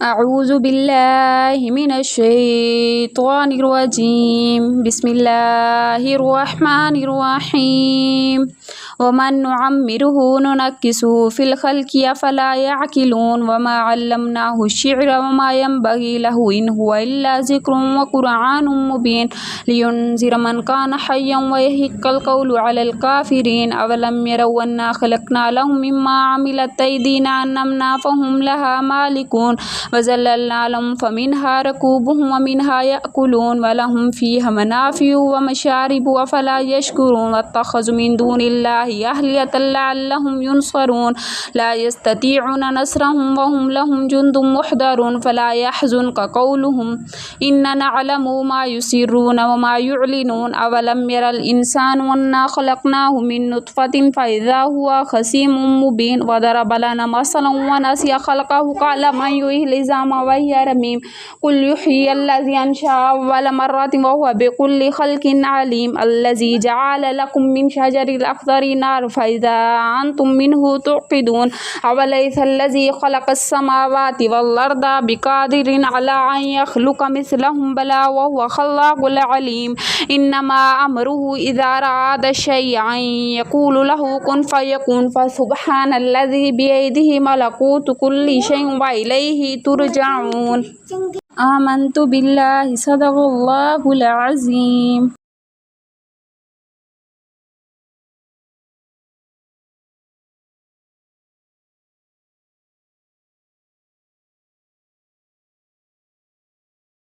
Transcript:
अऊज़ु बिल्लाहि मिनश्शैत्वानिर्रजीम बिस्मिल्लाहिर्रहमानिर्रहीम वमन नुअम्मिरुहु नुनक्किसुहु फिल खल्क़ि अफ़ला यअक़िलून वमा अल्लमनाहु श्शिअ्र वमा यंबग़ी लहु इन हुवा इल्ला ज़िक्रुन व क़ुरआनुम मुबीन लियुनज़िर मन कान हय्यन व यहिक़्क़ल क़ौलु अलल काफ़िरीन अवलम यरौ अन्ना ख़लक़ना लहुम मिम्मा अमिलत अयदीना अन्अमना फ़हुम लहा मालिकून वज़ल्ललना लहुम फ़मिन्हा रकूबुहुम व मिन्हा यअकुलून व लहुम फ़ीहा मनाफ़िअु व मशारिबु अफ़ला यशकुरून वत्तख़ज़ू मिन दूनिल्लाहि अहलियतन लअल्लहुम युनसरून ला यस्ततीअून नस्रहुम व हुम लहुम जुन्दुम मुहदरून फ़ला यहज़ुनक क़ौलुहुम इन्ना नअलमु मा युसिर्रून व मा युअलिनून अवलम यरल इंसानु अन्ना ख़लक़नाहु मिन नुत्फ़तिन फ़इज़ा हुवा ख़सीमुम मुबीन व दरब लना मसलन व नसिया ख़ल्क़हु क़ाल मन युह्यिल इज़ामा व हिय रमीम क़ुल युह्यिल्लज़ी अंशअहा अव्वल मर्रतिन व हुवा बिकुल्लि ख़ल्क़िन अलीम अल्लज़ी जअल लकुम मिन शजरिल अख़ज़रि नारन फ़इज़ा अंतुम मिन्हु तुक़िदून अवलैसल्लज़ी ख़लक़स समावाति वल अर्ज़ बिक़ादिरिन अला अन यख़्लुक़ मिस्लहुम बला व हुवा ख़ल्लाक़ुल अलीम इन्नमा अम्रुहु इज़ा अरादा शयअन अन यक़ूल लहु कुन फ़यकून फ़सुब्हानल्लज़ी बियदिहि मलकूतु कुल्लि शैइन व इलैहि तुरजऊन आमन्तु बिल्लाहि सदक़ल्लाहुल अज़ीम।